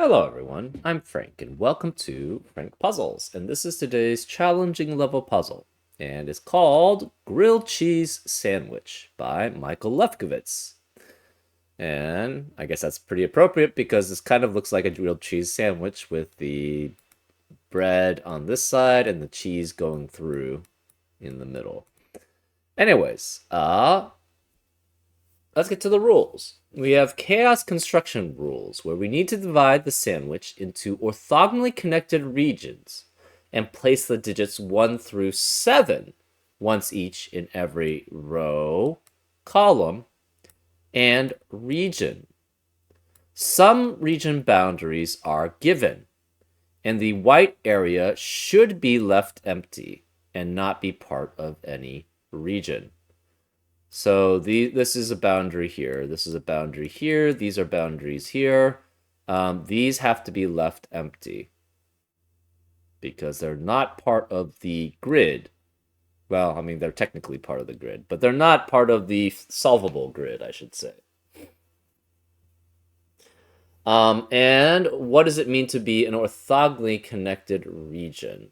Hello everyone, I'm Frank and welcome to Frank Puzzles, and this is today's challenging level puzzle, and it's called Grilled Cheese Sandwich by Michael Lefkowitz. And I guess that's pretty appropriate because this kind of looks like a grilled cheese sandwich with the bread on this side and the cheese going through in the middle. Anyways, let's get to the rules. We have chaos construction rules, where we need to divide the sandwich into orthogonally connected regions and place the digits 1 through 7 once each in every row, column, and region. Some region boundaries are given, and the white area should be left empty and not be part of any region. So this is a boundary here. This is a boundary here. These are boundaries here. These have to be left empty because they're not part of the grid. Well, I mean, they're technically part of the grid, but they're not part of the solvable grid, I should say. And what does it mean to be an orthogonally connected region?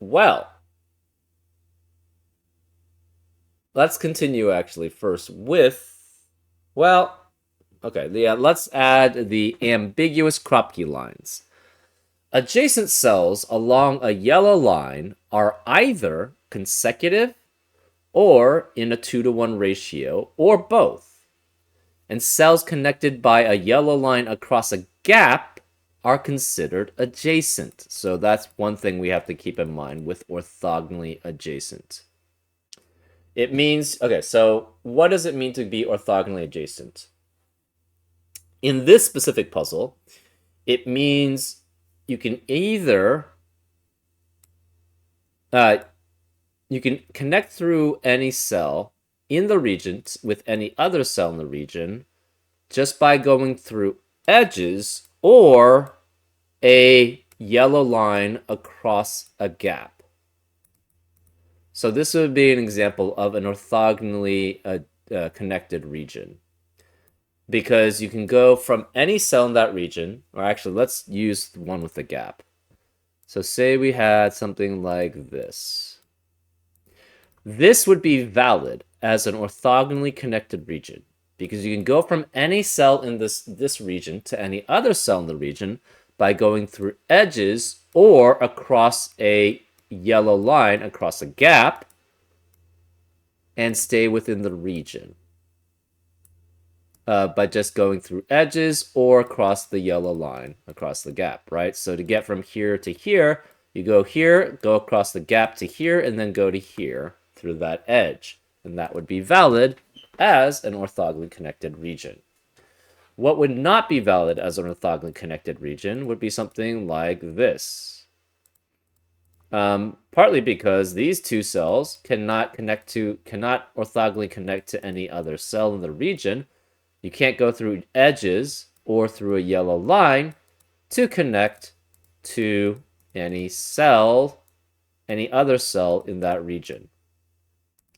Well, let's continue actually first with, well, okay, yeah, let's add the ambiguous Kropke lines. Adjacent cells along a yellow line are either consecutive or in a 2-to-1 ratio, or both. And cells connected by a yellow line across a gap are considered adjacent. So that's one thing we have to keep in mind with orthogonally adjacent. It means, okay, so what does it mean to be orthogonally adjacent? In this specific puzzle, it means you can either you can connect through any cell in the region with any other cell in the region just by going through edges or a yellow line across a gap. So this would be an example of an orthogonally connected region, because you can go from any cell in that region, or actually let's use the one with the gap. So say we had something like this. This would be valid as an orthogonally connected region because you can go from any cell in this region to any other cell in the region by going through edges or across a yellow line across a gap and stay within the region by just going through edges or across the yellow line across the gap, right? So to get from here to here, you go here, go across the gap to here, and then go to here through that edge. And that would be valid as an orthogonally connected region. What would not be valid as an orthogonally connected region would be something like this. Partly because these two cells cannot orthogonally connect to any other cell in the region. You can't go through edges or through a yellow line to connect to any cell, any other cell in that region.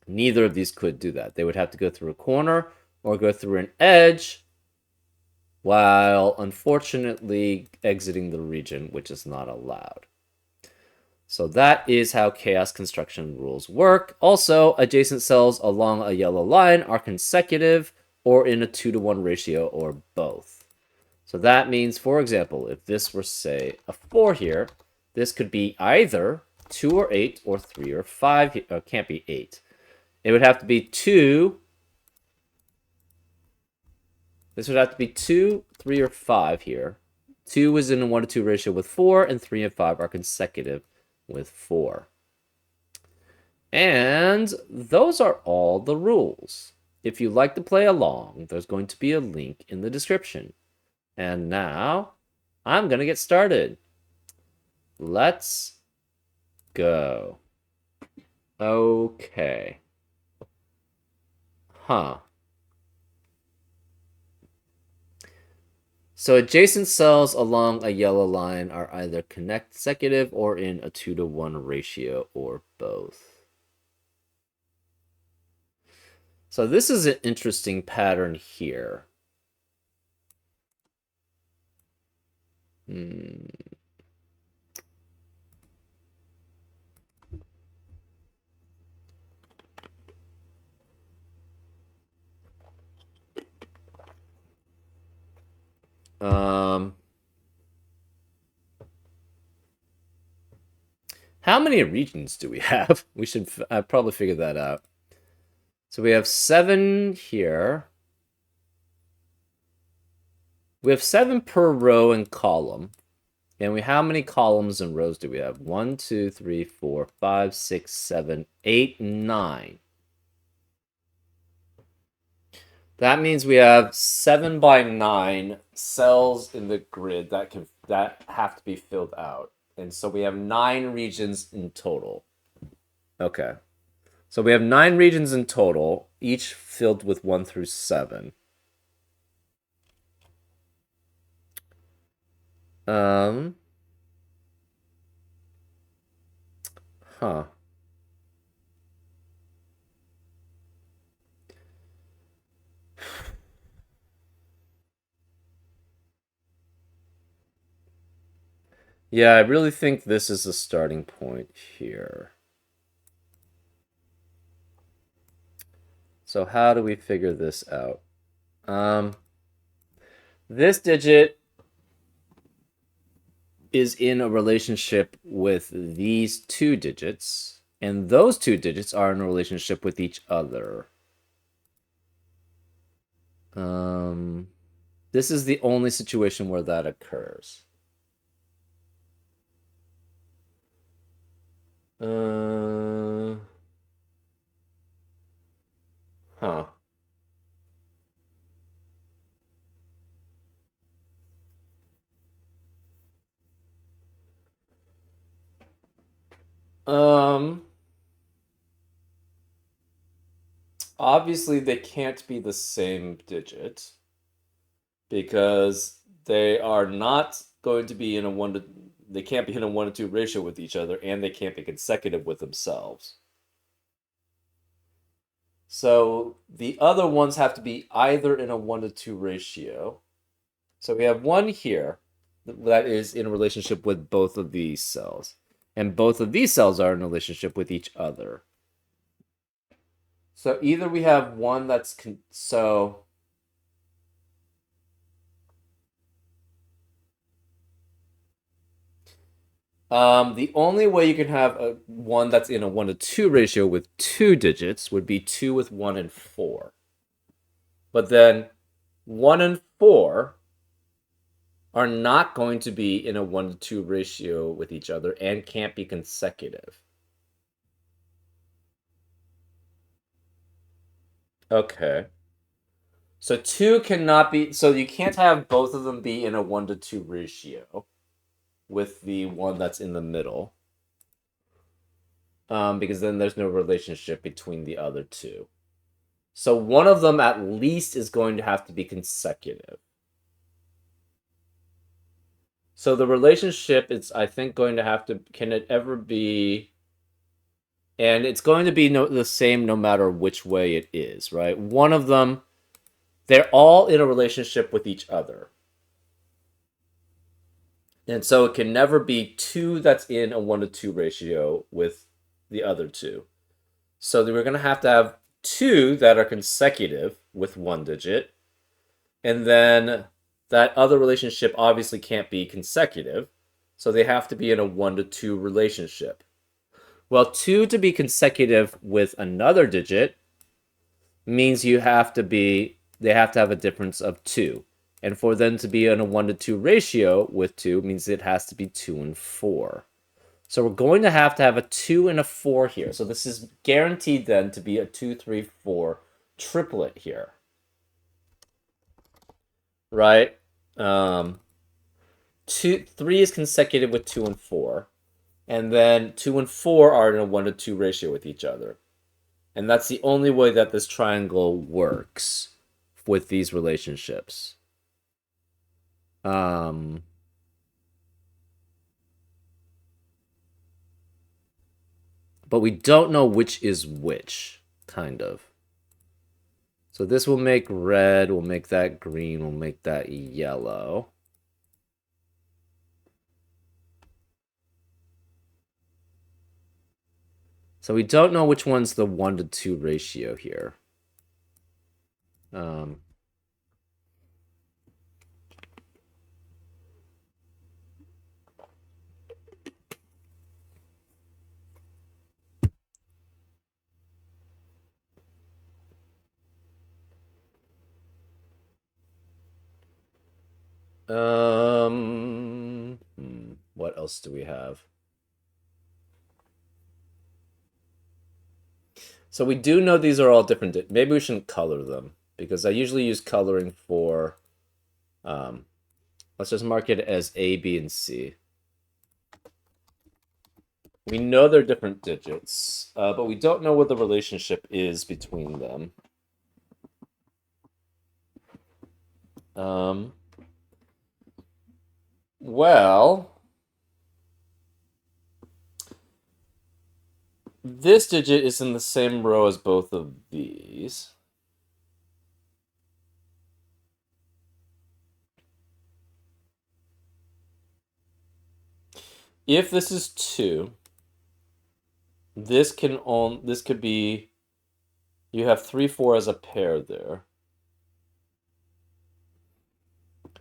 Neither of these could do that. They would have to go through a corner or go through an edge while unfortunately exiting the region, which is not allowed. So that is how chaos construction rules work. Also, adjacent cells along a yellow line are consecutive or in a 2-to-1 ratio or both. So that means, for example, if this were, say, a 4 here, this could be either 2 or 8 or 3 or 5. It can't be 8. It would have to be 2. This would have to be 2, 3, or 5 here. 2 is in a 1-to-2 ratio with 4, and 3 and 5 are consecutive with 4. And those are all the rules. If you'd like to play along, there's going to be a link in the description. And now, I'm going to get started. Let's go. Okay. So adjacent cells along a yellow line are either consecutive or in a 2-to-1 ratio or both. So this is an interesting pattern here. How many regions do we have? We should probably figure that out. So we have 7 here. We have 7 per row and column. And how many columns and rows do we have? 1, 2, 3, 4, 5, 6, 7, 8, 9. That means we have 7 by 9 cells in the grid that have to be filled out. And so we have 9 regions in total. Okay. So we have 9 regions in total, each filled with 1 through 7. Huh. Yeah, I really think this is the starting point here. So how do we figure this out? This digit is in a relationship with these 2 digits, and those 2 digits are in a relationship with each other. This is the only situation where that occurs. Huh. Obviously they can't be the same digit because they are not going to be in a they can't be in a 1 to 2 ratio with each other, and they can't be consecutive with themselves. So the other ones have to be either in a 1 to 2 ratio. So we have one here that is in a relationship with both of these cells. And both of these cells are in a relationship with each other. So either we have one that's the only way you can have one that's in a 1 to 2 ratio with 2 digits would be 2 with 1 and 4. But then 1 and 4 are not going to be in a 1 to 2 ratio with each other and can't be consecutive. Okay. So 2 cannot be, so you can't have both of them be in a 1 to 2 ratio with the one that's in the middle. Because then there's no relationship between the other 2. So one of them at least is going to have to be consecutive. So the relationship is, I think, going to have to, can it ever be, and it's going to be the same no matter which way it is, right? One of them, they're all in a relationship with each other. And so it can never be 2 that's in a 1 to 2 ratio with the other 2. So we're going to have 2 that are consecutive with 1 digit. And then that other relationship obviously can't be consecutive. So they have to be in a 1 to 2 relationship. Well, 2 to be consecutive with another digit means they have to have a difference of 2. And for them to be in a 1 to 2 ratio with 2 means it has to be 2 and 4. So we're going to have a 2 and a 4 here. So this is guaranteed then to be a 2, 3, 4 triplet here. Right? 3 is consecutive with 2 and 4. And then 2 and 4 are in a 1 to 2 ratio with each other. And that's the only way that this triangle works with these relationships. But we don't know which is which, kind of. So this will make red, we'll make that green, we'll make that yellow. So we don't know which one's the 1-to-2 ratio here. Um, what else do we have? So we do know these are all different. Maybe we shouldn't color them because I usually use coloring for, let's just mark it as A, B, and C. We know they're different digits, but we don't know what the relationship is between them. Well, this digit is in the same row as both of these. If this is 2, this could be, you have 3, 4 as a pair there.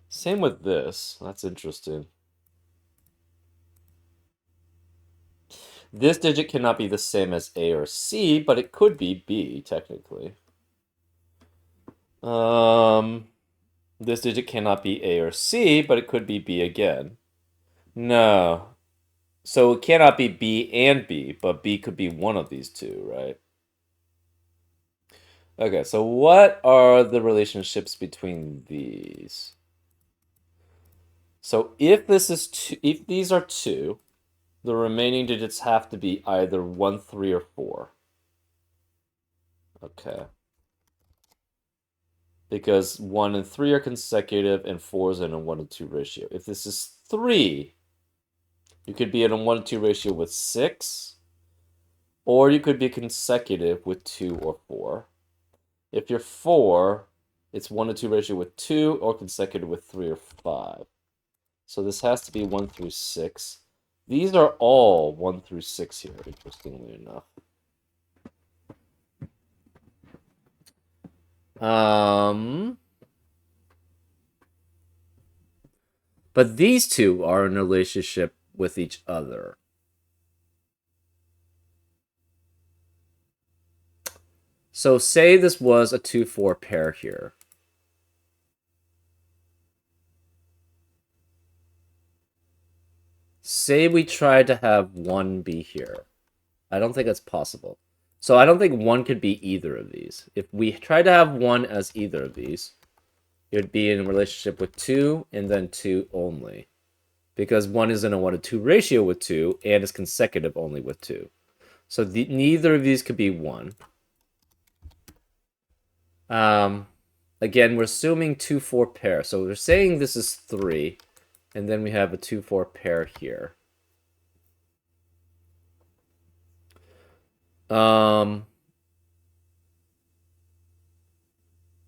Same with this. That's interesting. This digit cannot be the same as A or C, but it could be B, technically. This digit cannot be A or C, but it could be B again. No. So it cannot be B and B, but B could be one of these two, right? Okay, so what are the relationships between these? So if this is if these are 2, the remaining digits have to be either 1, 3, or 4. Okay. Because 1 and 3 are consecutive and 4 is in a 1-to-2 ratio. If this is 3, you could be in a 1-to-2 ratio with 6, or you could be consecutive with 2 or 4. If you're 4, it's 1-to-2 ratio with 2 or consecutive with 3 or 5. So this has to be 1 through 6. These are all 1 through 6 here, interestingly enough. But these two are in a relationship with each other. So say this was a 2-4 pair here. Say we tried to have 1 be here. I don't think that's possible. So I don't think 1 could be either of these. If we try to have 1 as either of these, it would be in a relationship with 2 and then 2 only. Because 1 is in a 1-to-2 ratio with 2 and is consecutive only with 2. So neither of these could be 1. Again, we're assuming 2-4 pair. So we're saying this is 3, and then we have a 2-4 pair here.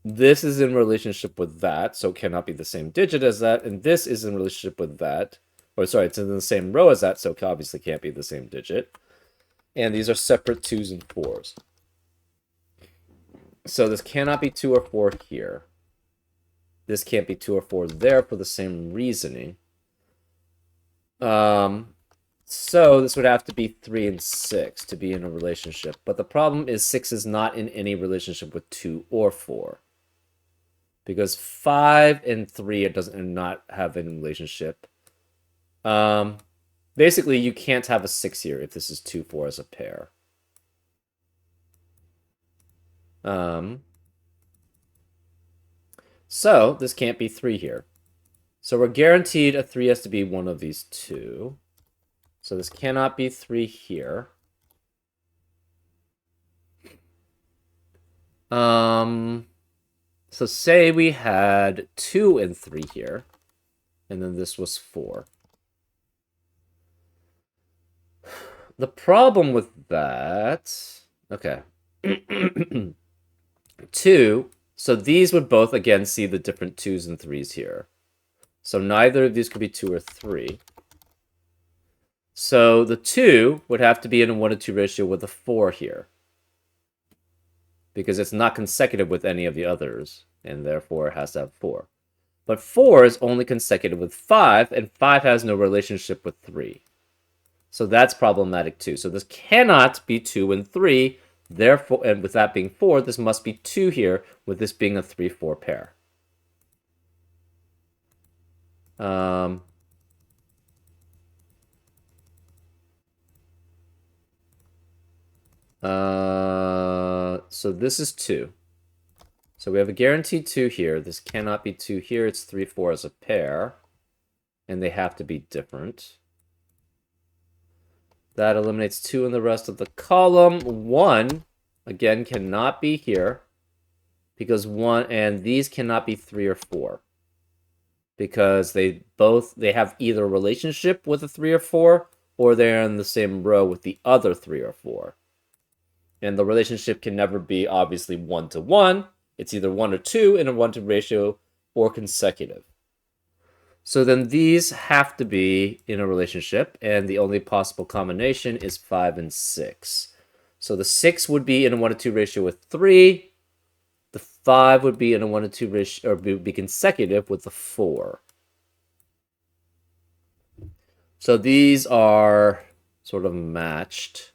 This is in relationship with that, so it cannot be the same digit as that, and this is in relationship with that. Or sorry, it's in the same row as that, so it obviously can't be the same digit. And these are separate 2s and 4s. So this cannot be 2 or 4 here. This can't be 2 or 4 there for the same reasoning. So this would have to be 3 and 6 to be in a relationship. But the problem is 6 is not in any relationship with 2 or 4. Because 5 and 3 it doesn't not have any relationship. Basically, you can't have a 6 here if this is 2, 4 as a pair. So this can't be 3 here. So we're guaranteed a 3 has to be one of these two. So this cannot be 3 here. So say we had 2 and 3 here, and then this was 4. The problem with that... Okay. 2 So these would both, again, see the different 2s and 3s here. So neither of these could be 2 or 3. So the 2 would have to be in a 1 to 2 ratio with a 4 here, because it's not consecutive with any of the others, and therefore it has to have 4. But 4 is only consecutive with 5, and 5 has no relationship with 3. So that's problematic too. So this cannot be 2 and 3. Therefore, and with that being 4, this must be 2 here, with this being a 3-4 pair. So this is 2. So we have a guaranteed 2 here. This cannot be 2 here. It's 3, 4 as a pair. And they have to be different. That eliminates 2 in the rest of the column. 1, again, cannot be here. Because 1, and these cannot be 3 or 4. Because they have either a relationship with a 3 or 4, or they're in the same row with the other 3 or 4. And the relationship can never be, obviously, 1 to 1. It's either 1 or 2 in a 1 to ratio, or consecutive. So then these have to be in a relationship, and the only possible combination is 5 and 6. So the 6 would be in a 1 to 2 ratio with 3. The 5 would be in a 1 to 2 ratio, or be consecutive with the 4. So these are sort of matched.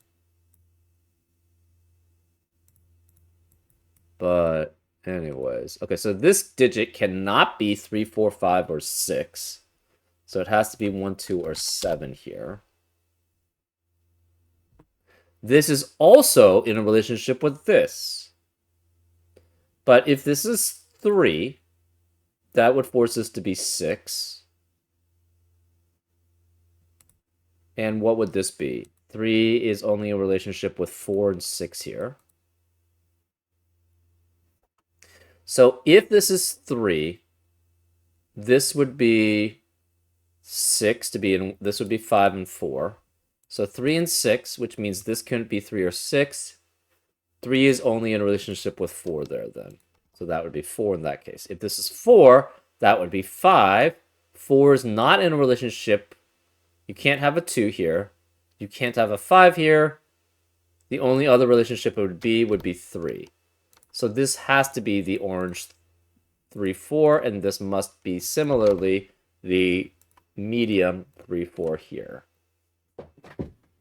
But anyways, okay, so this digit cannot be 3, 4, 5, or 6. So it has to be 1, 2, or 7 here. This is also in a relationship with this. But if this is 3, that would force this to be 6. And what would this be? 3 is only a relationship with 4 and 6 here. So if this is 3, this would be 6 to be in, this would be 5 and 4. So 3 and 6, which means this couldn't be 3 or 6. 3 is only in a relationship with 4 there then. So that would be 4 in that case. If this is 4, that would be 5. 4 is not in a relationship. You can't have a 2 here. You can't have a 5 here. The only other relationship it would be 3. So this has to be the orange 3, 4, and this must be similarly the medium 3, 4 here.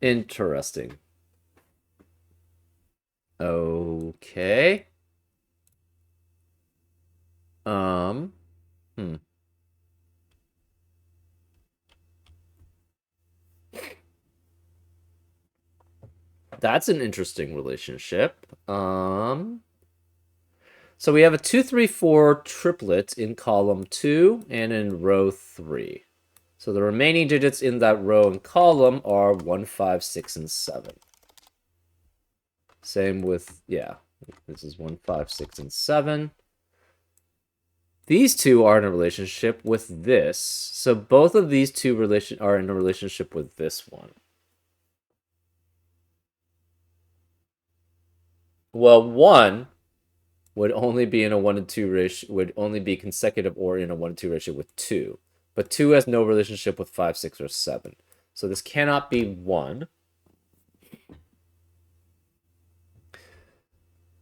Interesting. Okay. That's an interesting relationship. So we have a 2, 3, 4 triplet in column 2 and in row 3. So the remaining digits in that row and column are 1, 5, 6, and 7. Same with, yeah, this is 1, 5, 6, and 7. These two are in a relationship with this. So both of these two are in a relationship with this one. Well, 1 would only be in a 1 to 2 ratio, would only be consecutive or in a 1 to 2 ratio with 2. But 2 has no relationship with 5, 6, or 7. So this cannot be 1.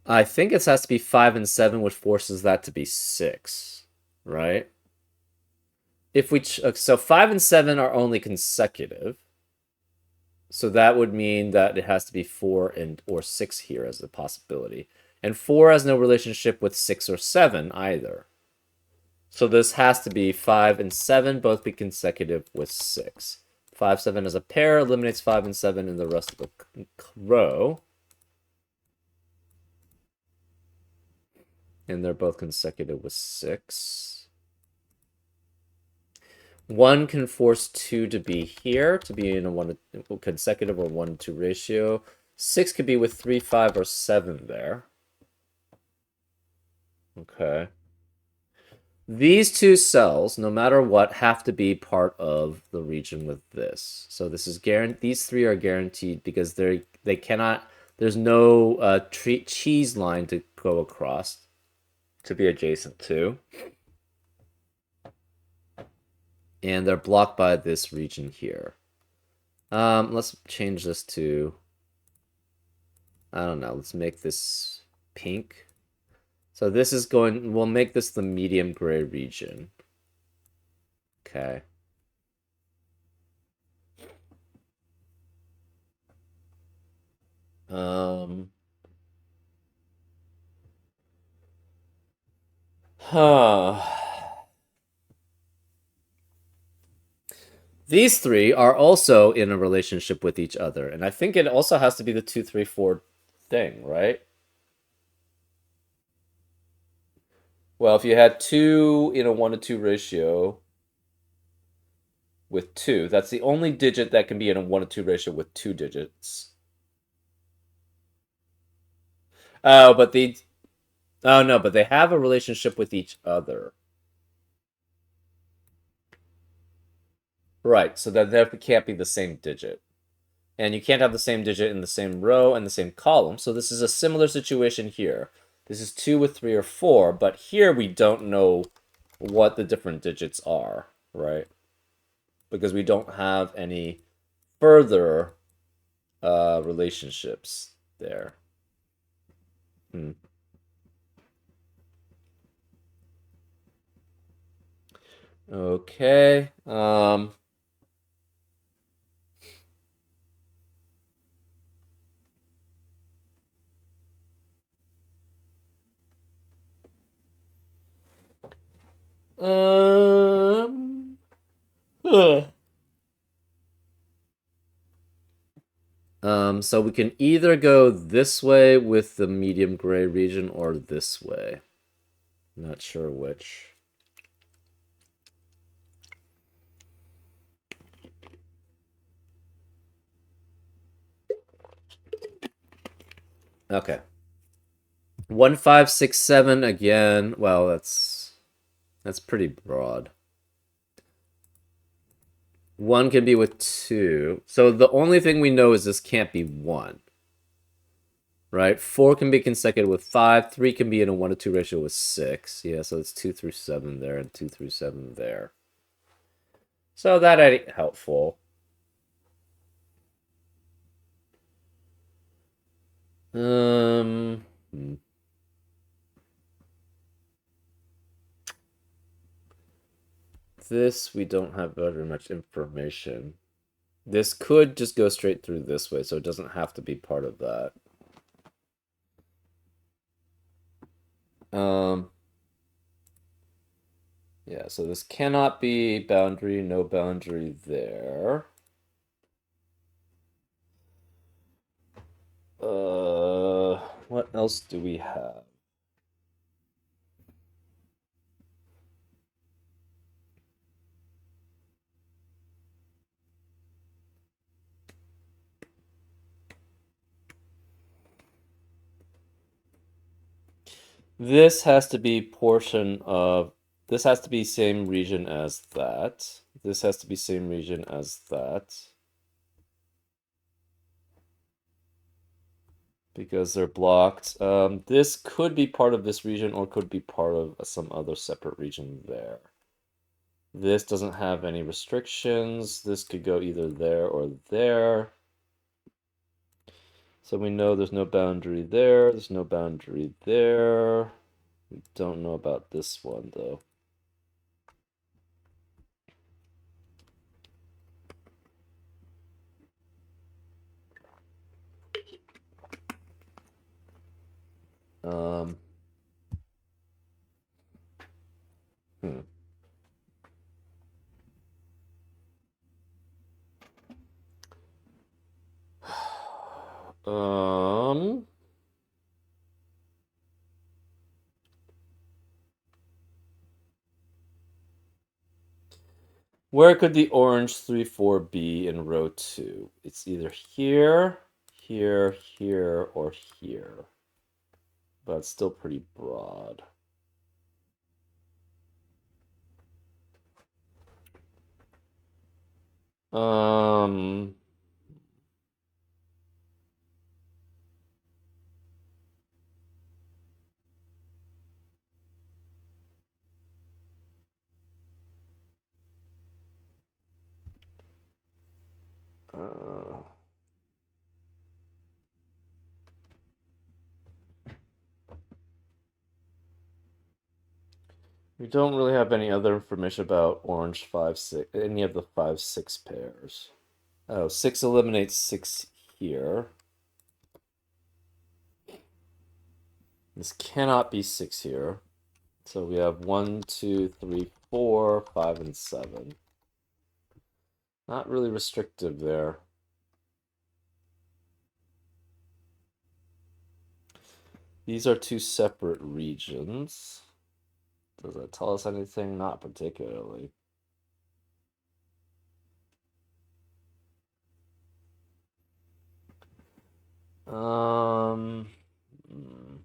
I think it has to be 5 and 7, which forces that to be 6, right? If we so 5 and 7 are only consecutive. So that would mean that it has to be 4 and or 6 here as a possibility. And 4 has no relationship with 6 or 7 either. So this has to be 5 and 7 both be consecutive with 6. 5, 7 as a pair eliminates 5 and 7 in the rest of the row. And they're both consecutive with 6. 1 can force 2 to be here, to be in a 1 to, consecutive or 1 to 2 ratio. 6 could be with 3, 5, or 7 there. Okay. These two cells, no matter what, have to be part of the region with this. So this is guaranteed. These 3 are guaranteed because they cannot. There's no cheese line to go across. to be adjacent to. And they're blocked by this region here. Let's change this to, I don't know, let's make this pink. So this is going, we'll make this the medium gray region. Okay. Huh. These three are also in a relationship with each other, and I think it also has to be the 2, 3, 4 thing, right? Well, if you had 2 in a 1 to 2 ratio with 2, that's the only digit that can be in a 1 to 2 ratio with 2 digits. Oh, but the oh no, but they have a relationship with each other. Right, so that can't be the same digit. And you can't have the same digit in the same row and the same column. So this is a similar situation here. This is 2 with 3 or 4, but here we don't know what the different digits are, right? Because we don't have any further relationships there. Hmm. Okay. Um. Huh. So we can either go this way with the medium gray region or this way. Not sure which. Okay. 1, 5, 6, 7 again. Well, that's pretty broad. 1 can be with 2. So the only thing we know is this can't be 1. Right? 4 can be consecutive with 5. 3 can be in a 1 to 2 ratio with 6. Yeah, so it's 2 through 7 there and 2 through 7 there. So that ain't helpful. Um. This, we don't have very much information. This could just go straight through this way, so it doesn't have to be part of that. Yeah, so this cannot be boundary, no boundary there. What else do we have? This has to be portion of, this has to be same region as that. This has to be same region as that. Because they're blocked. This could be part of this region or could be part of some other separate region there. This doesn't have any restrictions. This could go either there or there. So we know there's no boundary there. There's no boundary there. We don't know about this one, though. Um, hmm. Um, where could the orange 3, 4 be in row 2? It's either here, here, here, or here. But it's still pretty broad. Um, We don't really have any other information about orange 5, 6, any of the 5, 6 pairs. Oh, 6 eliminates 6 here. This cannot be 6 here. So we have 1, 2, 3, 4, 5, and 7. Not really restrictive there. These are two separate regions. Does that tell us anything? Not particularly. Um, hmm.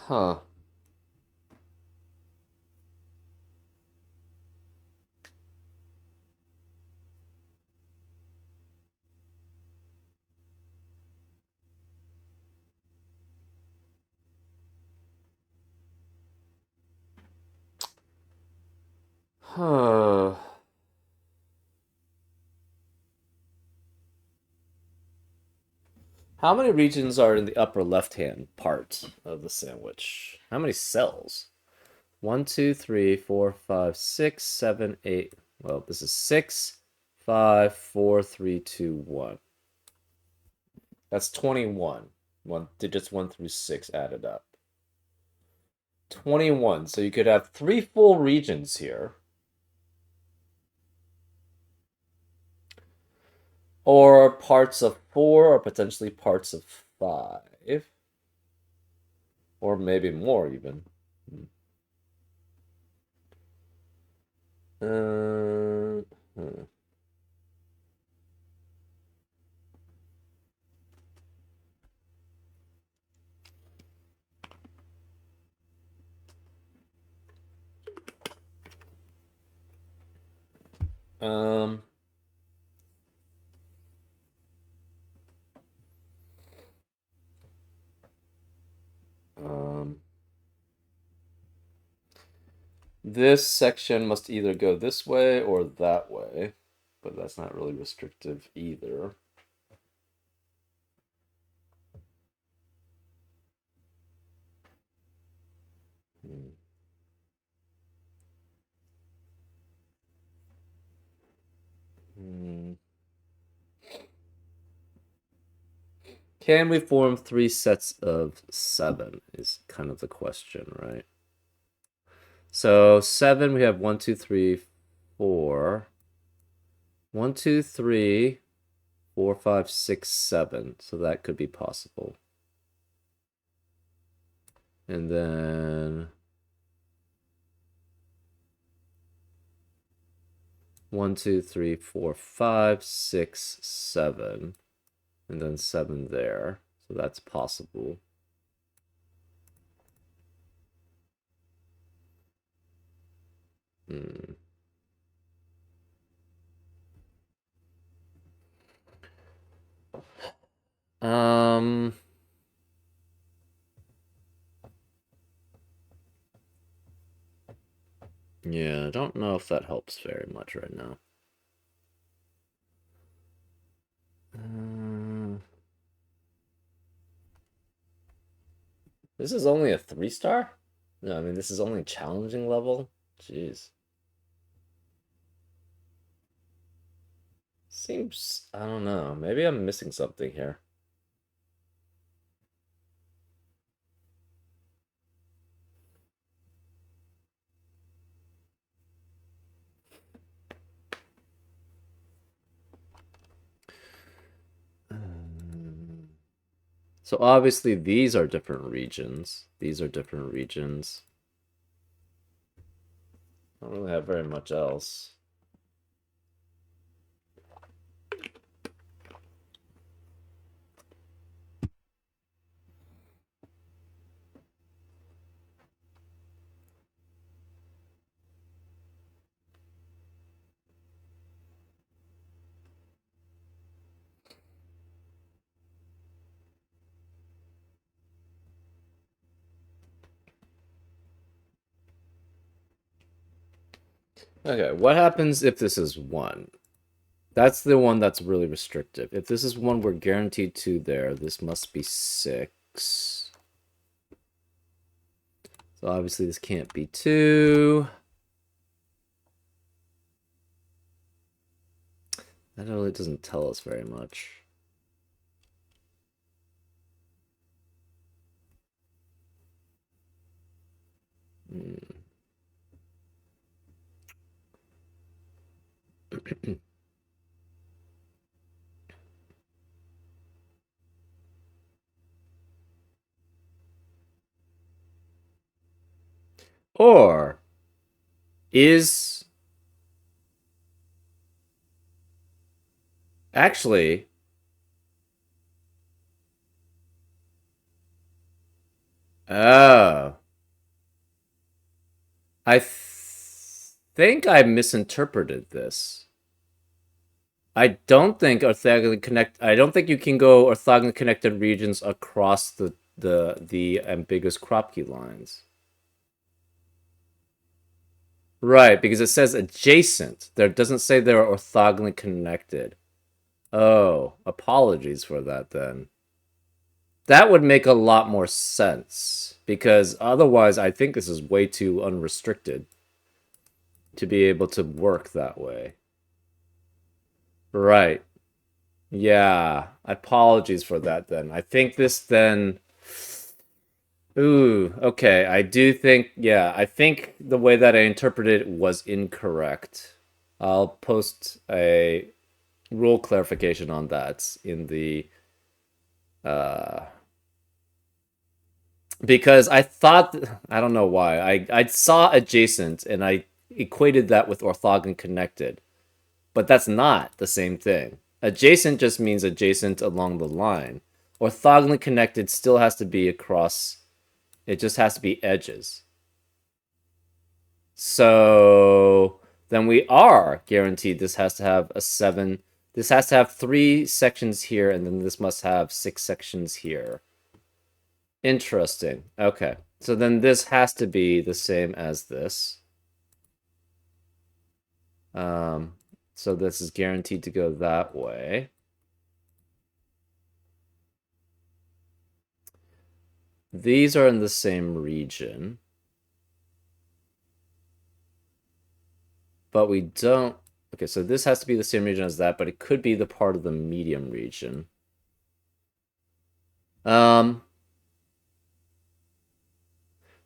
Huh. Huh. How many regions are in the upper left-hand part of the sandwich? How many cells? 1, 2, 3, 4, 5, 6, 7, 8. Well, this is 6, 5, 4, 3, 2, 1. That's 21. Digits 1 through 6 added up. 21. So you could have 3 full regions here. Or parts of 4, or potentially parts of 5. Or maybe more, even. Hmm. Um, um, this section must either go this way or that way, but that's not really restrictive either. Hmm. Hmm. Can we form 3 sets of 7 is kind of the question, right? So 7, we have 1, 2, 3, 4. 1, 2, 3, 4, 5, 6, 7. So that could be possible. And then 1, 2, 3, 4, 5, 6, 7. And then 7 there. So that's possible. Hmm. Um, yeah, I don't know if that helps very much right now. This is only a 3-star? No, I mean, this is only challenging level? Jeez. Seems, I don't know. Maybe I'm missing something here. So obviously these are different regions. These are different regions. I don't really have very much else. Okay, what happens if this is 1? That's the one that's really restrictive. If this is 1, we're guaranteed 2 there. This must be 6. So obviously this can't be 2. That really doesn't tell us very much. Or is actually oh, think I misinterpreted this. I don't think I don't think you can go orthogonally connected regions across the ambiguous Kropke lines. Right, because it says adjacent. There doesn't say they're orthogonally connected. Oh, apologies for that then. That would make a lot more sense because otherwise I think this is way too unrestricted to be able to work that way. Right. Yeah. Apologies for that then. I think this then. Ooh, okay. I do think, yeah, I think the way that I interpreted it was incorrect. I'll post a rule clarification on that in the because I thought I don't know why. I saw adjacent and I equated that with orthogonally connected. But that's not the same thing. Adjacent just means adjacent along the line. Orthogonally connected still has to be across, it just has to be edges. So then we are guaranteed this has to have a 7. This has to have 3 sections here, and then this must have 6 sections here. Interesting. Okay. So then this has to be the same as this. So this is guaranteed to go that way. These are in the same region. But we don't... Okay, so this has to be the same region as that, but it could be the part of the medium region.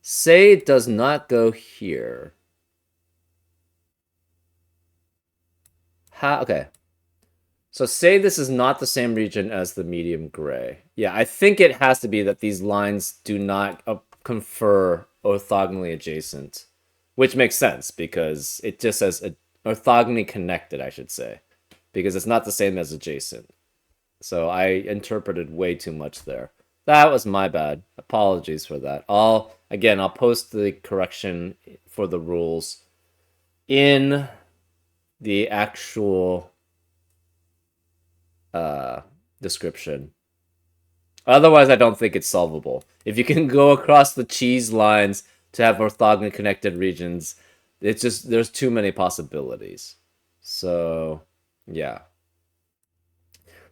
Say it does not go here. Okay. So say this is not the same region as the medium gray. Yeah, I think it has to be that these lines do not confer orthogonally adjacent, which makes sense because it just says orthogonally connected, I should say, because it's not the same as adjacent. So I interpreted way too much there. That was my bad. Apologies for that. I'll post the correction for the rules in the actual description. Otherwise, I don't think it's solvable. If you can go across the cheese lines to have orthogonally connected regions, it's just there's too many possibilities. So, yeah.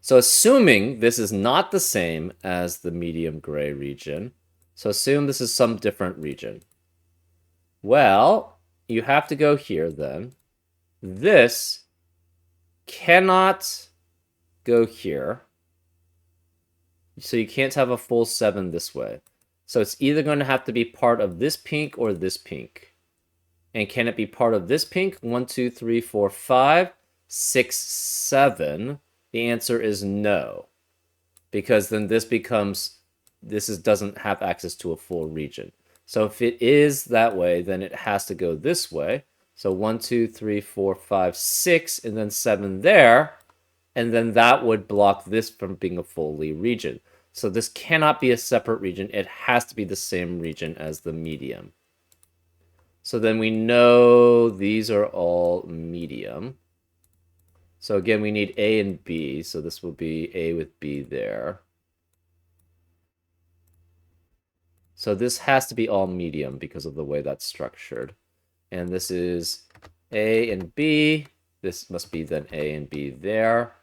So assuming this is not the same as the medium gray region, so assume this is some different region. Well, you have to go here then. This cannot go here. So you can't have a full 7 this way. So it's either going to have to be part of this pink or this pink. And can it be part of this pink? 1, 2, 3, 4, 5, 6, 7. The answer is no. Because then this doesn't have access to a full region. So if it is that way, then it has to go this way. So 1, 2, 3, 4, 5, 6, and then 7 there. And then that would block this from being a fully region. So this cannot be a separate region. It has to be the same region as the medium. So then we know these are all medium. So again, we need A and B. So this will be A with B there. So this has to be all medium because of the way that's structured. And this is A and B. This must be then A and B there.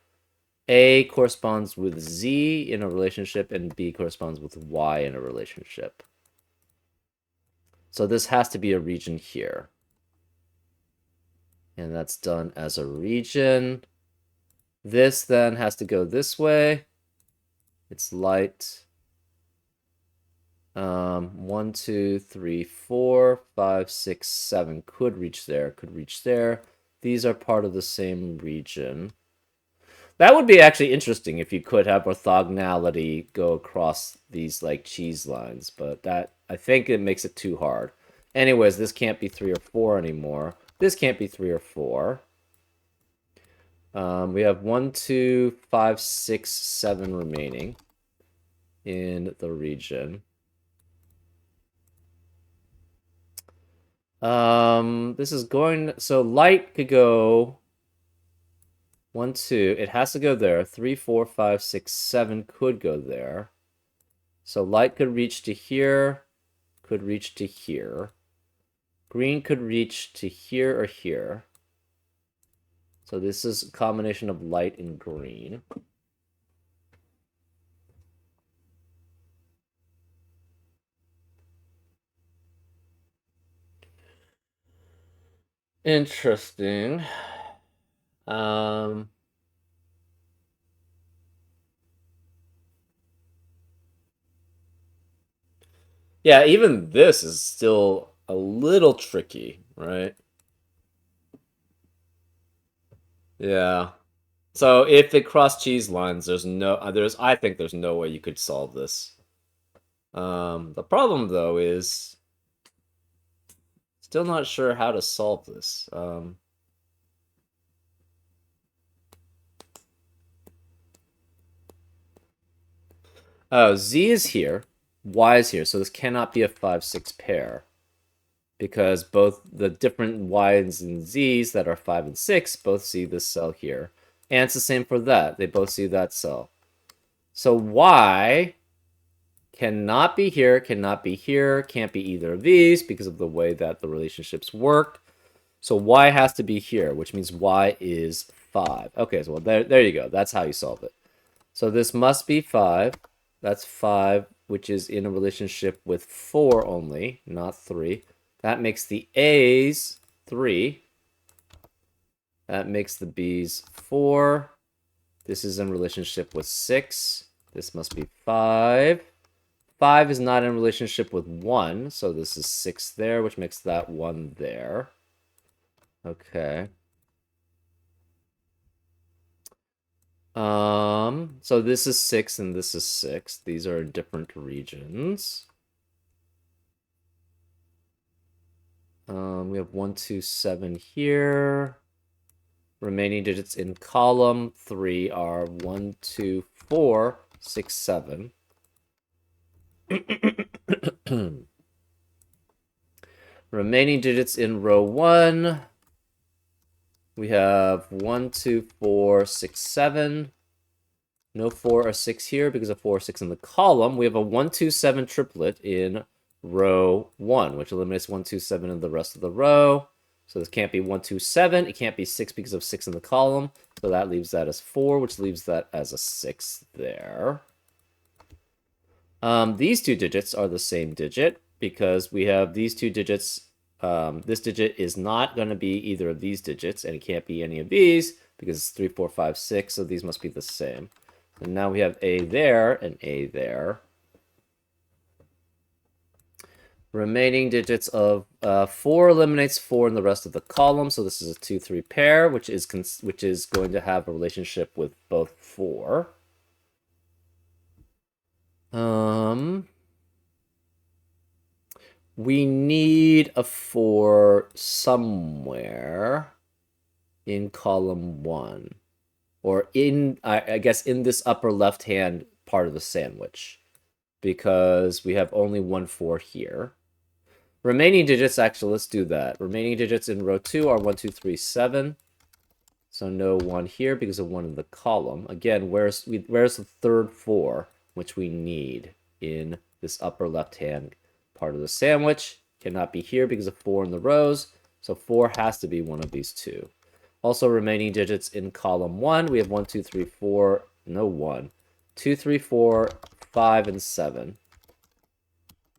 A corresponds with Z in a relationship, and B corresponds with Y in a relationship. So this has to be a region here. And that's done as a region. This then has to go this way. It's light. 1, 2, 3, 4, 5, 6, 7 could reach there, could reach there. These are part of the same region. That would be actually interesting if you could have orthogonality go across these like cheese lines, but that I think it makes it too hard. Anyways, this can't be 3 or 4 anymore. This can't be 3 or 4. We have 1, 2, 5, 6, 7 remaining in the region. This is going, so light could go 1, 2. It has to go there. 3, 4, 5, 6, 7 could go there. So light could reach to here, could reach to here. Green could reach to here or here. So this is a combination of light and green. Interesting. Yeah, even this is still a little tricky, right? Yeah. So if they cross cheese lines, I think there's no way you could solve this. The problem though is still not sure how to solve this. Oh, Z is here, Y is here, so this cannot be a 5, 6 pair. Because both the different Y's and Z's that are 5 and 6 both see this cell here. And it's the same for that. They both see that cell. So Y cannot be here, cannot be here, can't be either of these because of the way that the relationships work. So Y has to be here, which means Y is 5. Okay, so there you go. That's how you solve it. So this must be 5. That's 5, which is in a relationship with 4 only, not 3. That makes the A's 3. That makes the B's 4. This is in relationship with 6. This must be 5. 5 is not in relationship with 1, so this is 6 there, which makes that 1 there. Okay. So this is 6 and this is 6. These are different regions. We have 1, 2, 7 here. Remaining digits in column 3 are 1, 2, 4, 6, 7. Remaining digits in row 1. We have 1, 2, 4, 6, 7. No 4 or 6 here because of 4 or 6 in the column. We have a 1, 2, 7 triplet in row 1, which eliminates 1, 2, 7 in the rest of the row. So this can't be 1, 2, 7. It can't be 6 because of 6 in the column. So that leaves that as 4, which leaves that as a 6 there. These two digits are the same digit because we have these two digits. This digit is not going to be either of these digits, and it can't be any of these because it's 3, 4, 5, 6, so these must be the same. And now we have A there and A there. Remaining digits of 4 eliminates 4 in the rest of the column, so this is a 2, 3 pair, which is going to have a relationship with both 4. We need a 4 somewhere in column 1. Or in, I guess, in this upper left-hand part of the sandwich. Because we have only 1 4 here. Remaining digits, actually, let's do that. Remaining digits in row 2 are 1, 2, 3, 7. So no 1 here because of 1 in the column. Again, where's the third 4, which we need in this upper left-hand part of the sandwich? Cannot be here because of 4 in the rows. So 4 has to be one of these two. Also, remaining digits in column 1, we have 1, 2, 3, 4, no 1, 2, 3, 4, 5, and 7.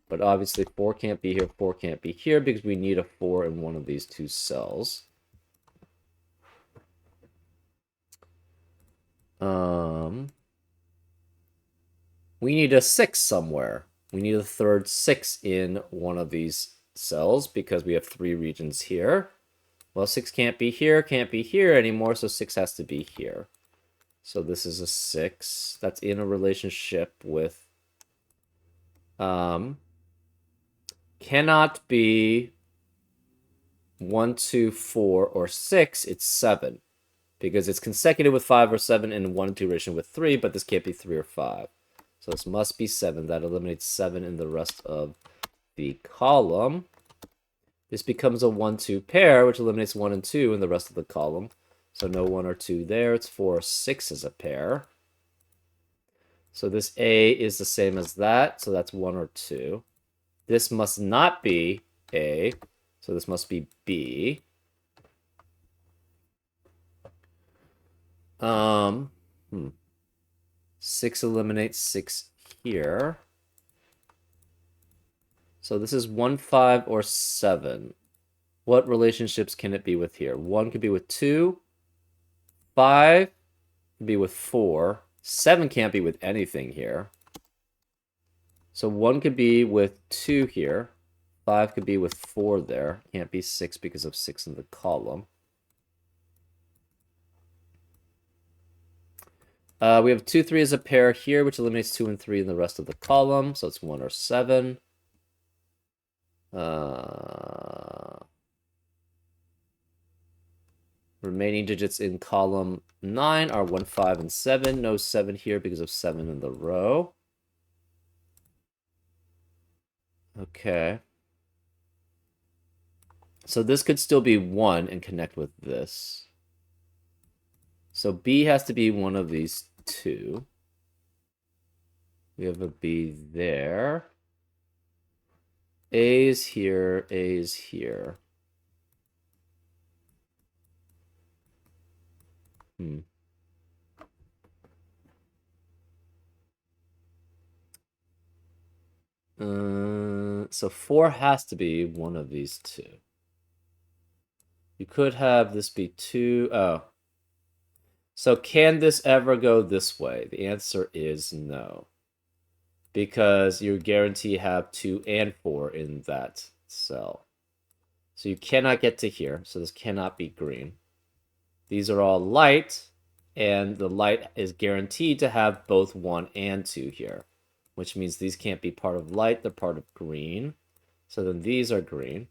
But obviously 4 can't be here, 4 can't be here, because we need a 4 in one of these two cells. We need a 6 somewhere. We need a third 6 in one of these cells, because we have 3 regions here. Well, 6 can't be here anymore, so 6 has to be here. So this is a 6 that's in a relationship with cannot be 1, 2, 4, or 6. It's 7 because it's consecutive with 5 or 7 and 1 duration with 3, but this can't be 3 or 5. So this must be 7. That eliminates 7 in the rest of the column. This becomes a 1, 2 pair, which eliminates 1 and 2 in the rest of the column. So no 1 or 2 there. It's 4 or 6 as a pair. So this A is the same as that, so that's 1 or 2. This must not be A, so this must be B. 6 eliminates 6 here. So this is 1, 5, or 7. What relationships can it be with here? 1 could be with 2. 5 could be with 4. 7 can't be with anything here. So 1 could be with 2 here. 5 could be with 4 there. Can't be 6 because of 6 in the column. We have 2, 3 as a pair here, which eliminates 2 and 3 in the rest of the column. So it's 1 or 7. Remaining digits in column 9 are 1, 5, and 7. No 7 here because of 7 in the row. Okay. So this could still be 1 and connect with this. So B has to be one of these two. We have a B there. A is here, A is here. So 4 has to be one of these two. You could have this be 2. Oh. So can this ever go this way? The answer is no. Because you guarantee have 2 and 4 in that cell. So you cannot get to here. So this cannot be green. These are all light. And the light is guaranteed to have both 1 and 2 here. Which means these can't be part of light. They're part of green. So then these are green.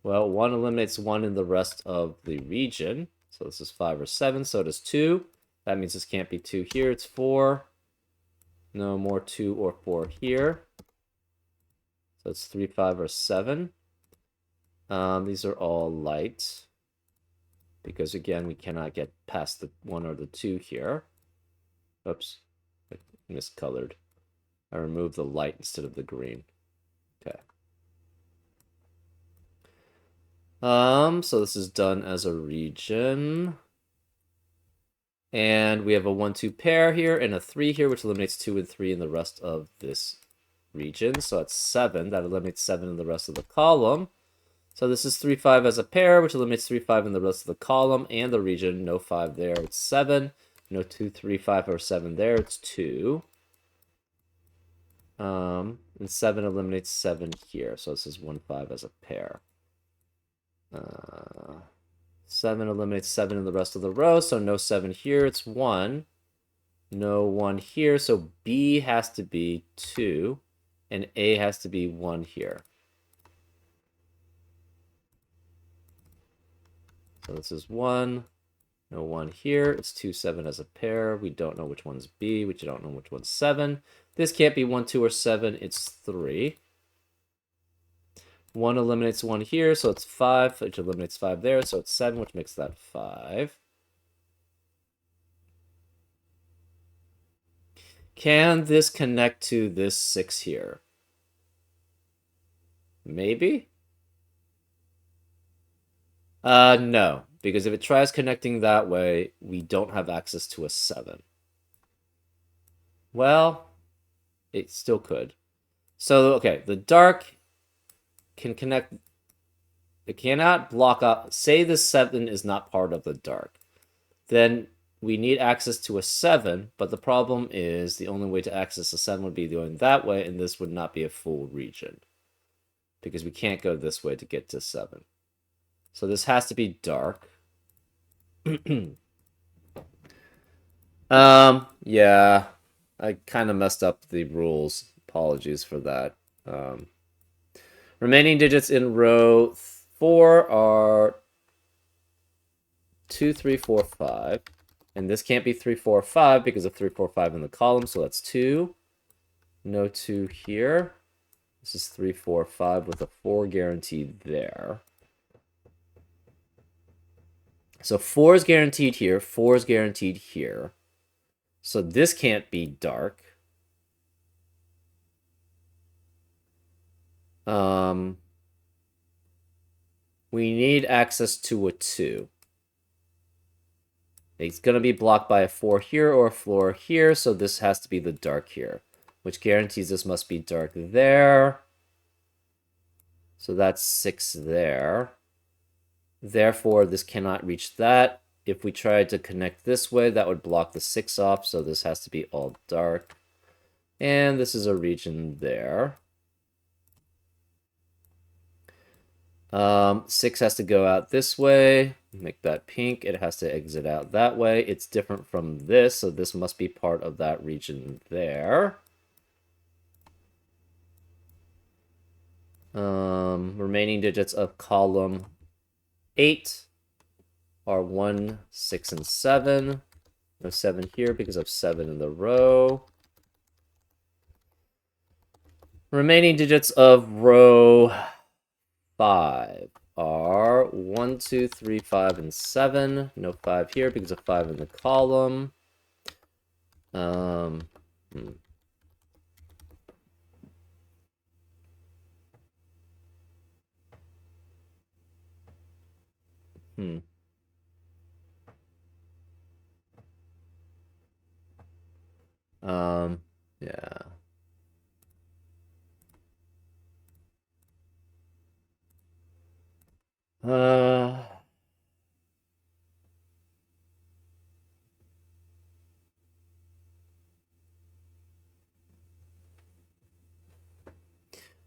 Well, 1 eliminates 1 in the rest of the region. So this is 5 or 7. So does 2. That means this can't be 2 here. It's 4. No more 2 or 4 here. So it's 3, 5, or 7. These are all light. Because, again, we cannot get past the 1 or the 2 here. Oops. I miscolored. I removed the light instead of the green. Okay. So this is done as a region. And we have a 1, 2 pair here and a 3 here, which eliminates 2 and 3 in the rest of this region. So it's 7. That eliminates 7 in the rest of the column. So this is 3, 5 as a pair, which eliminates 3, 5 in the rest of the column and the region. No 5 there. It's 7. No 2, 3, 5, or 7 there. It's 2. And 7 eliminates 7 here. So this is 1, 5 as a pair. 7 eliminates 7 in the rest of the row, so no 7 here, it's 1. No 1 here, so B has to be 2, and A has to be 1 here. So this is 1, no 1 here, it's 2, 7 as a pair. We don't know which one's B, we don't know which one's 7. This can't be 1, 2, or 7, it's 3. 1 eliminates 1 here, so it's 5, which eliminates 5 there, so it's 7, which makes that 5. Can this connect to this 6 here? Maybe? No, because if it tries connecting that way, we don't have access to a 7. Well, it still could. So, okay, the dark can connect. It cannot block up. Say the 7 is not part of the dark. Then we need access to a 7, but the problem is the only way to access a 7 would be going that way, and this would not be a full region. Because we can't go this way to get to 7. So this has to be dark. Yeah. I kind of messed up the rules. Apologies for that. Remaining digits in row 4 are 2, 3, 4, 5. And this can't be 3, 4, 5 because of 3, 4, 5 in the column. So that's 2. No 2 here. This is 3, 4, 5 with a 4 guaranteed there. So 4 is guaranteed here. 4 is guaranteed here. So this can't be dark. We need access to a 2. It's going to be blocked by a 4 here or a 4 here, so this has to be the dark here, which guarantees this must be dark there. So that's 6 there. Therefore, this cannot reach that. If we tried to connect this way, that would block the 6 off, so this has to be all dark. And this is a region there. 6 has to go out this way. Make that pink. It has to exit out that way. It's different from this, so this must be part of that region there. Remaining digits of column 8 are 1, 6, and 7. No 7 here because of 7 in the row. Remaining digits of row 5 are 1, 2, 3, 5, and 7. No 5 here because of 5 in the column. Yeah.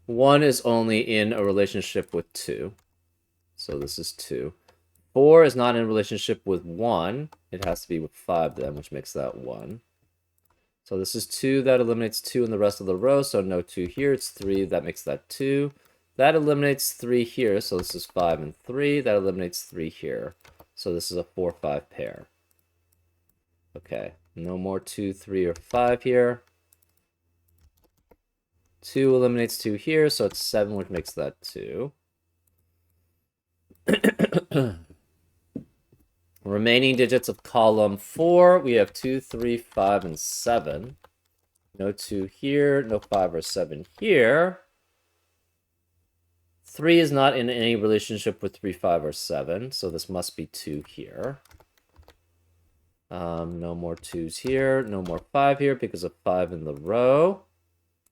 One is only in a relationship with 2. So this is 2. 4 is not in a relationship with 1. It has to be with 5 then, which makes that 1. So this is 2. That eliminates 2 in the rest of the row, so no 2 here. It's 3. That makes that 2. That eliminates 3 here, so this is 5 and 3. That eliminates 3 here. So this is a 4, 5 pair. Okay, no more 2, 3, or 5 here. 2 eliminates 2 here, so it's 7, which makes that 2. Remaining digits of column 4, we have 2, 3, 5, and 7. No 2 here, no 5 or 7 here. 3 is not in any relationship with 3, 5, or 7, so this must be 2 here. No more 2s here, no more 5 here because of 5 in the row.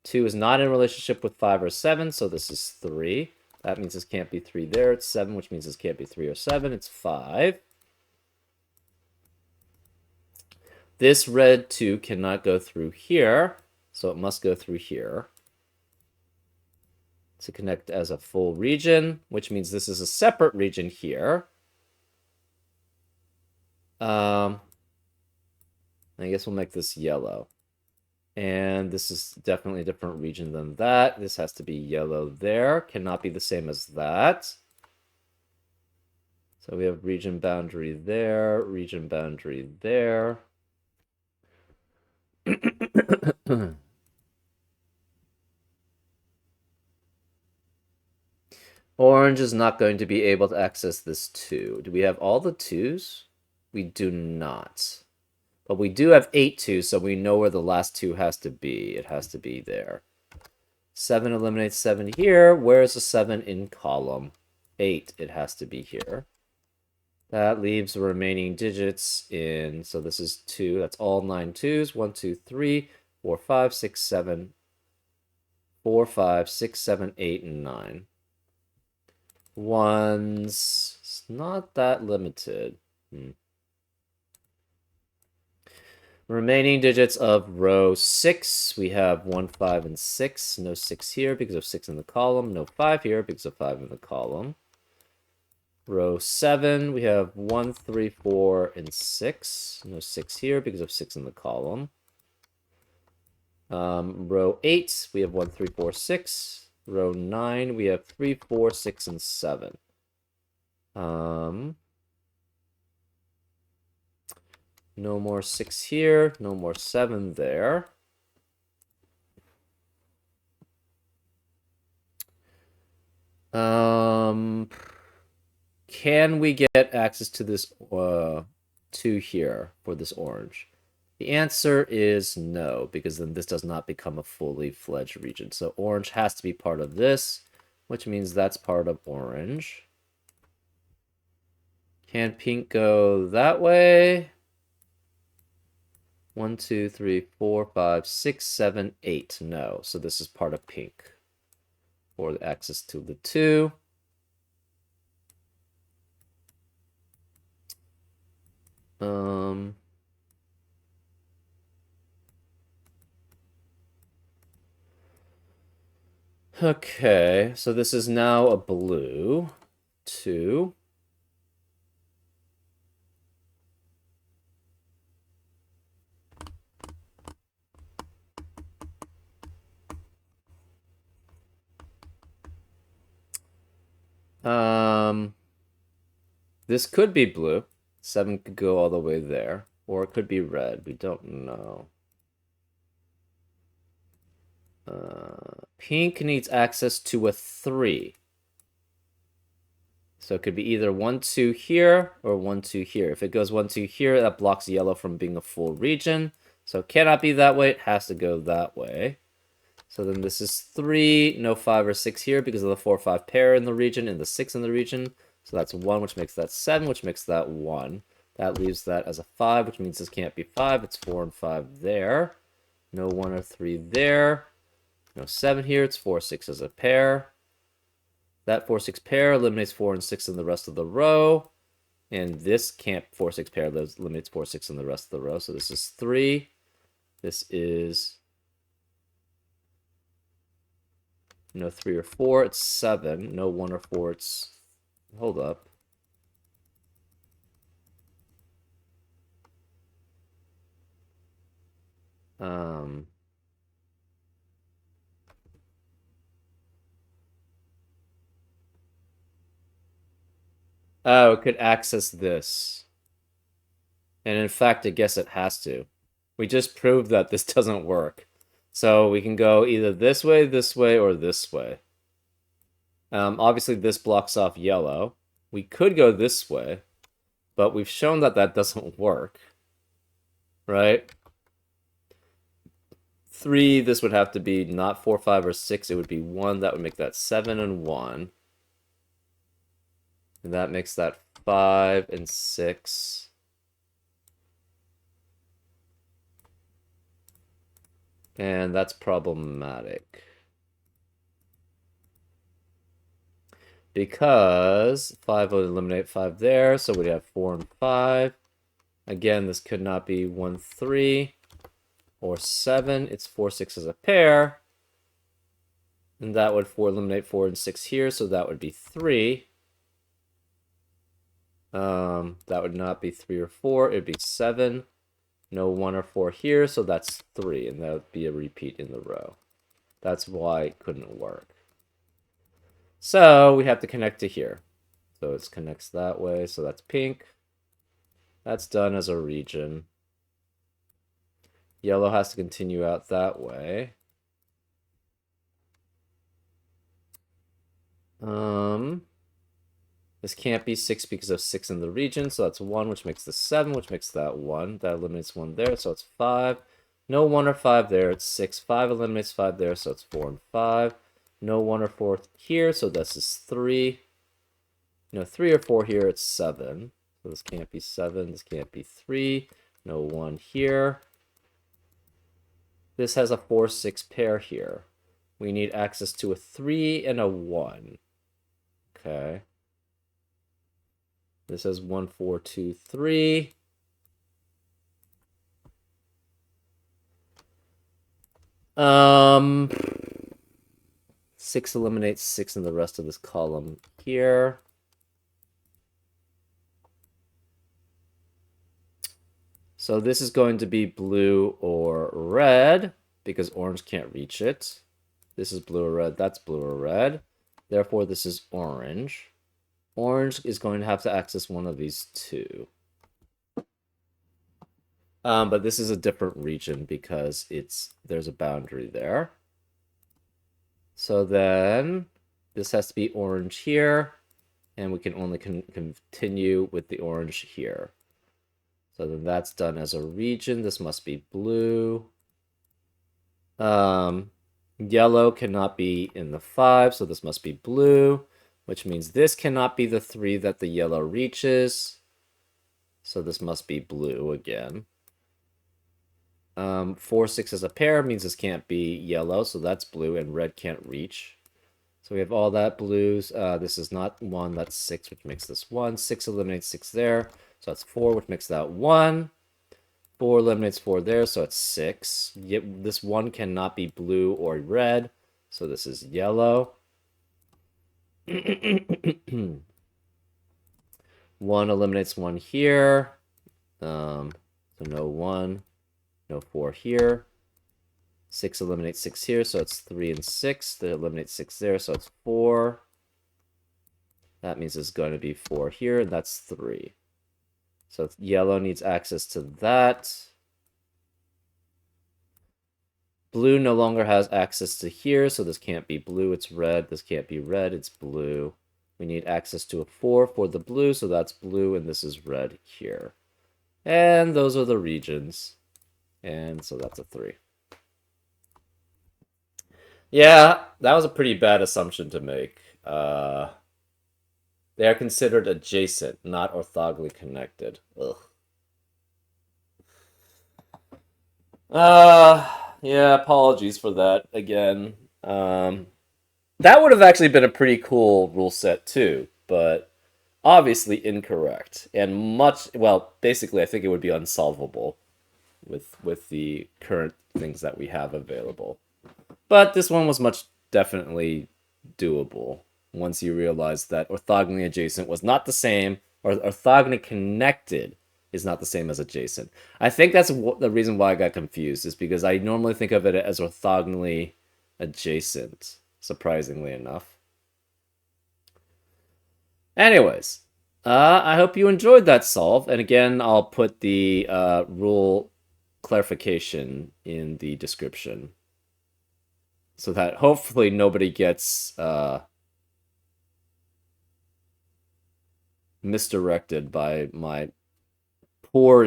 2 is not in relationship with 5 or 7, so this is 3. That means this can't be 3 there. It's 7, which means this can't be 3 or 7. It's 5. This red 2 cannot go through here, so it must go through here to connect as a full region, which means this is a separate region here. I guess we'll make this yellow. And this is definitely a different region than that. This has to be yellow there. Cannot be the same as that. So we have region boundary there, region boundary there. Orange is not going to be able to access this 2. Do we have all the 2s? We do not. But we do have 8 2s, so we know where the last 2 has to be. It has to be there. 7 eliminates 7 here. Where is the 7 in column 8? It has to be here. That leaves the remaining digits in, so this is 2. That's all 9 2s. 1, 2, 3, 4, 5, 6, 7, 4, 5, 6, 7, 8, and 9. Ones, it's not that limited. Remaining digits of row 6, we have 1, 5, and 6. No 6 here because of 6 in the column. No 5 here because of 5 in the column. Row 7, we have 1, 3, 4, and 6. No 6 here because of 6 in the column. Row 8, we have 1, 3, 4, 6. Row 9, we have 3, 4, 6, and 7. No more 6 here, no more 7 there. Can we get access to this 2 here for this orange? The answer is no, because then this does not become a fully fledged region. So orange has to be part of this, which means that's part of orange. Can pink go that way? 1, 2, 3, 4, 5, 6, 7, 8. No. So this is part of pink. For the access to the 2. Okay, so this is now a blue 2. This could be blue. 7 could go all the way there. Or it could be red. We don't know. Pink needs access to a 3. So it could be either 1, 2 here or 1, 2 here. If it goes 1, 2 here, that blocks yellow from being a full region. So it cannot be that way. It has to go that way. So then this is 3, no 5 or 6 here because of the 4, 5 pair in the region and the 6 in the region. So that's 1, which makes that 7, which makes that 1. That leaves that as a 5, which means this can't be 5. It's 4 and 5 there. No 1 or 3 there. No 7 here. It's 4, 6 as a pair. That 4, 6 pair eliminates 4 and 6 in the rest of the row. And this can't 4, 6 pair eliminates 4, 6 in the rest of the row. So this is 3. This is no 3 or 4, it's 7. No 1 or 4, it's... Hold up. Oh, it could access this. And in fact, I guess it has to. We just proved that this doesn't work. So we can go either this way, or this way. Obviously, this blocks off yellow. We could go this way, but we've shown that that doesn't work. Right? 3, this would have to be not 4, 5, or 6. It would be 1. That would make that 7 and 1. And that makes that 5 and 6. And that's problematic. Because 5 would eliminate 5 there, so we'd have 4 and 5. Again, this could not be 1, 3, or 7. It's 4, 6 as a pair. And that would eliminate 4 and 6 here, so that would be 3. That would not be 3 or 4, it'd be 7. No 1 or 4 here, so that's 3, and that would be a repeat in the row. That's why it couldn't work. So we have to connect to here. So it connects that way, so that's pink. That's done as a region. Yellow has to continue out that way. This can't be 6 because of 6 in the region, so that's 1, which makes the 7, which makes that 1. That eliminates 1 there, so it's 5. No 1 or 5 there, it's 6. 5 eliminates 5 there, so it's 4 and 5. No 1 or 4 here, so this is 3. No 3 or 4 here, it's 7. So this can't be 7, this can't be 3, no 1 here. This has a 4, 6 pair here. We need access to a 3 and a 1. Okay. This has 1, 4, 2, 3. Um, 6 eliminates 6 in the rest of this column here. So this is going to be blue or red, because orange can't reach it. This is blue or red, that's blue or red. Therefore, this is orange. Orange is going to have to access one of these two. But this is a different region because there's a boundary there. So then this has to be orange here, and we can only continue with the orange here. So then that's done as a region. This must be blue. Yellow cannot be in the 5, so this must be blue, which means this cannot be the 3 that the yellow reaches. So this must be blue again. 4, 6 as a pair means this can't be yellow, so that's blue, and red can't reach. So we have all that blues. This is not 1, that's 6, which makes this 1. 6 eliminates 6 there, so that's 4, which makes that 1. 4 eliminates 4 there, so it's 6. Yet this 1 cannot be blue or red, so this is yellow. 1 eliminates 1 here. So no 1, no 4 here. 6 eliminates 6 here, so it's 3 and 6. That eliminates 6 there, so it's 4. That means it's going to be 4 here, and that's 3. So yellow needs access to that. Blue no longer has access to here, so this can't be blue, it's red. This can't be red, it's blue. We need access to a 4 for the blue, so that's blue, and this is red here. And those are the regions. And so that's a 3. Yeah, that was a pretty bad assumption to make. They are considered adjacent, not orthogonally connected. Ugh. Yeah, apologies for that again. That would have actually been a pretty cool rule set too, but obviously incorrect and basically I think it would be unsolvable with the current things that we have available. But this one was definitely doable once you realize that orthogonally adjacent was not the same, or orthogonally connected is not the same as adjacent. I think that's the reason why I got confused, is because I normally think of it as orthogonally adjacent, surprisingly enough. Anyways, I hope you enjoyed that solve, and again, I'll put the rule clarification in the description, so that hopefully nobody gets misdirected by my poor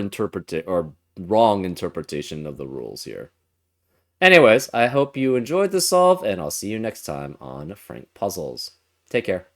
or wrong interpretation of the rules here. Anyways, I hope you enjoyed the solve, and I'll see you next time on Frank Puzzles. Take care.